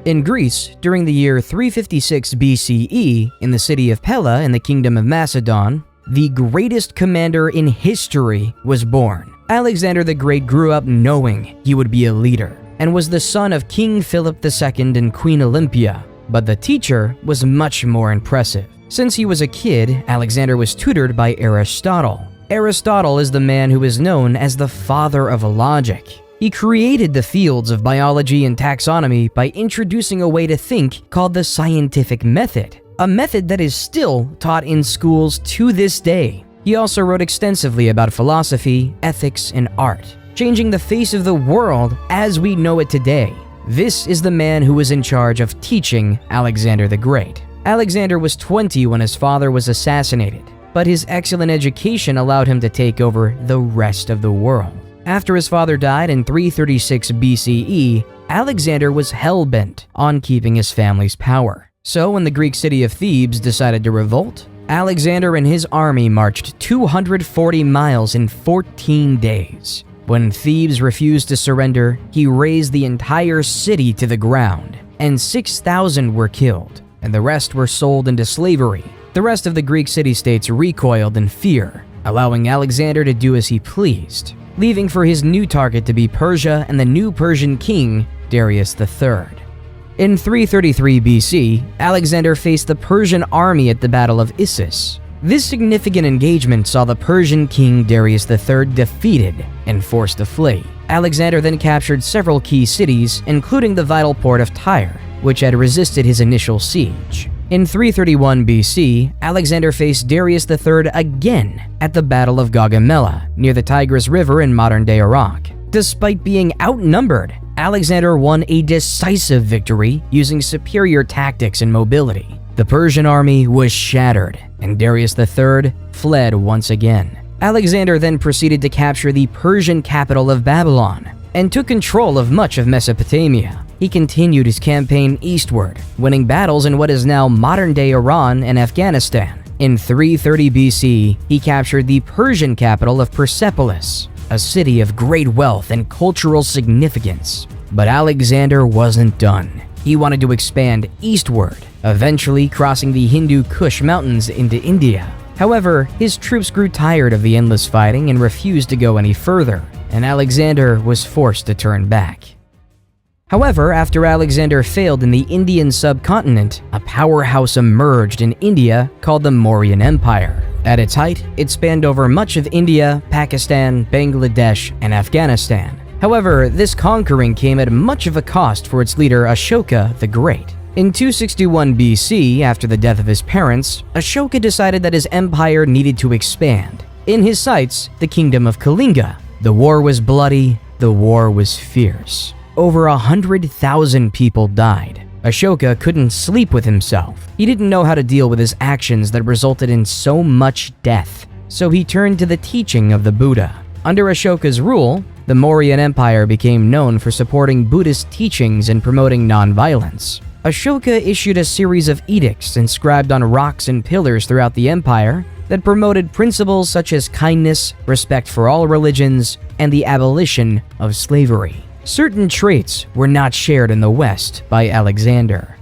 In Greece, during the year 356 BCE, in the city of Pella in the kingdom of Macedon, the greatest commander in history was born. Alexander the Great grew up knowing he would be a leader, and was the son of King Philip II and Queen Olympia. But the teacher was much more impressive. Since he was a kid, Alexander was tutored by Aristotle. Aristotle is the man who is known as the father of logic. He created the fields of biology and taxonomy by introducing a way to think called the scientific method, a method that is still taught in schools to this day. He also wrote extensively about philosophy, ethics, and art, changing the face of the world as we know it today. This is the man who was in charge of teaching Alexander the Great. Alexander was 20 when his father was assassinated, but his excellent education allowed him to take over the rest of the world. After his father died in 336 BCE, Alexander was hell-bent on keeping his family's power. So when the Greek city of Thebes decided to revolt, Alexander and his army marched 240 miles in 14 days. When Thebes refused to surrender, he razed the entire city to the ground, and 6,000 were killed, and the rest were sold into slavery. The rest of the Greek city-states recoiled in fear, allowing Alexander to do as he pleased, leaving for his new target to be Persia and the new Persian king, Darius III. In 333 BC, Alexander faced the Persian army at the Battle of Issus. This significant engagement saw the Persian king Darius III defeated and forced to flee. Alexander then captured several key cities, including the vital port of Tyre, which had resisted his initial siege. In 331 BC, Alexander faced Darius III again at the Battle of Gaugamela, near the Tigris River in modern-day Iraq. Despite being outnumbered, Alexander won a decisive victory using superior tactics and mobility. The Persian army was shattered, and Darius III fled once again. Alexander then proceeded to capture the Persian capital of Babylon and took control of much of Mesopotamia. He continued his campaign eastward, winning battles in what is now modern-day Iran and Afghanistan. In 330 BC, he captured the Persian capital of Persepolis, a city of great wealth and cultural significance. But Alexander wasn't done. He wanted to expand eastward, eventually crossing the Hindu Kush Mountains into India. However, his troops grew tired of the endless fighting and refused to go any further, and Alexander was forced to turn back. However, after Alexander failed in the Indian subcontinent, a powerhouse emerged in India called the Mauryan Empire. At its height, it spanned over much of India, Pakistan, Bangladesh, and Afghanistan. However, this conquering came at much of a cost for its leader Ashoka the Great. In 261 BC, after the death of his parents, Ashoka decided that his empire needed to expand. In his sights, the kingdom of Kalinga. The war was bloody, the war was fierce. Over 100,000 people died. Ashoka couldn't sleep with himself. He didn't know how to deal with his actions that resulted in so much death. So he turned to the teaching of the Buddha. Under Ashoka's rule, the Mauryan Empire became known for supporting Buddhist teachings and promoting nonviolence. Ashoka issued a series of edicts inscribed on rocks and pillars throughout the empire that promoted principles such as kindness, respect for all religions, and the abolition of slavery. Certain traits were not shared in the West by Alexander.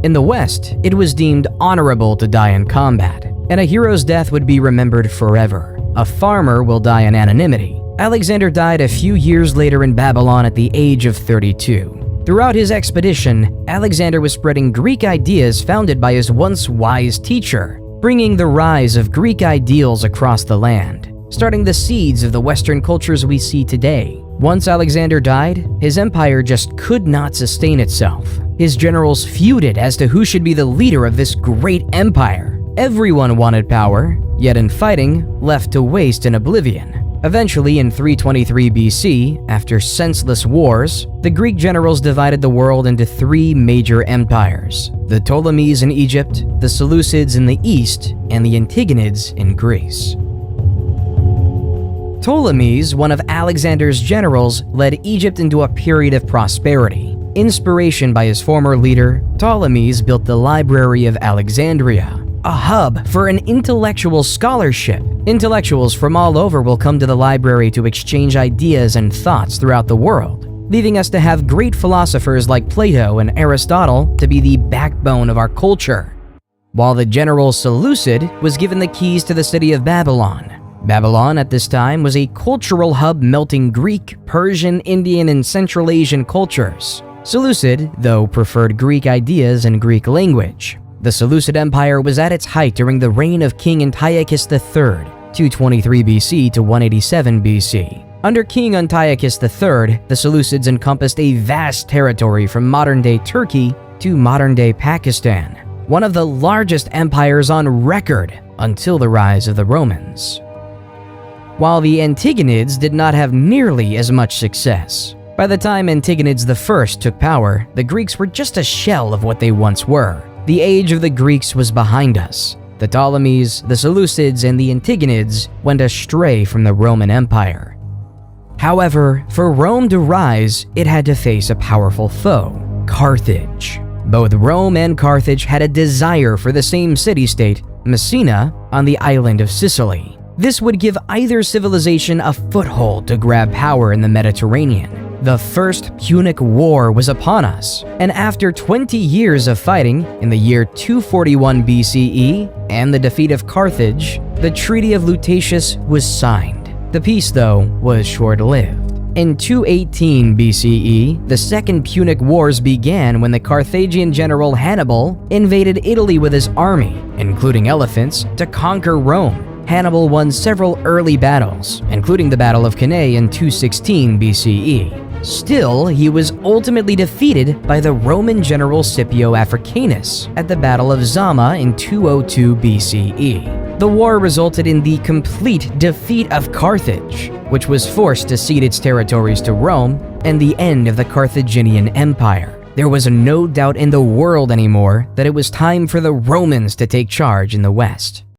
In the West, it was deemed honorable to die in combat, and a hero's death would be remembered forever. A farmer will die in anonymity. Alexander died a few years later in Babylon at the age of 32. Throughout his expedition, Alexander was spreading Greek ideas founded by his once wise teacher, bringing the rise of Greek ideals across the land, starting the seeds of the Western cultures we see today. Once Alexander died, his empire just could not sustain itself. His generals feuded as to who should be the leader of this great empire. Everyone wanted power, yet in fighting, left to waste in oblivion. Eventually, in 323 BC, after senseless wars, the Greek generals divided the world into three major empires: the Ptolemies in Egypt, the Seleucids in the east, and the Antigonids in Greece. Ptolemies, one of Alexander's generals, led Egypt into a period of prosperity. Inspiration by his former leader, Ptolemies built the Library of Alexandria, a hub for an intellectual scholarship Intellectuals from all over will come to the library to exchange ideas and thoughts throughout the world, leaving us to have great philosophers like Plato and Aristotle to be the backbone of our culture. While the general Seleucid was given the keys to the city of Babylon. Babylon at this time was a cultural hub melting Greek, Persian, Indian, and Central Asian cultures. Seleucid, though, preferred Greek ideas and Greek language. The Seleucid Empire was at its height during the reign of King Antiochus III, 223 BC to 187 BC. Under King Antiochus III, the Seleucids encompassed a vast territory from modern-day Turkey to modern-day Pakistan, one of the largest empires on record until the rise of the Romans. While the Antigonids did not have nearly as much success. By the time Antigonids I took power, the Greeks were just a shell of what they once were. The age of the Greeks was behind us. The Ptolemies, the Seleucids, and the Antigonids went astray from the Roman Empire. However, for Rome to rise, it had to face a powerful foe, Carthage. Both Rome and Carthage had a desire for the same city-state, Messina, on the island of Sicily. This would give either civilization a foothold to grab power in the Mediterranean. The First Punic War was upon us, and after 20 years of fighting, in the year 241 BCE, and the defeat of Carthage, the Treaty of Lutatius was signed. The peace, though, was short-lived. In 218 BCE, the Second Punic Wars began when the Carthaginian general Hannibal invaded Italy with his army, including elephants, to conquer Rome. Hannibal won several early battles, including the Battle of Cannae in 216 BCE. Still, he was ultimately defeated by the Roman general Scipio Africanus at the Battle of Zama in 202 BCE. The war resulted in the complete defeat of Carthage, which was forced to cede its territories to Rome, and the end of the Carthaginian Empire. There was no doubt in the world anymore that it was time for the Romans to take charge in the West.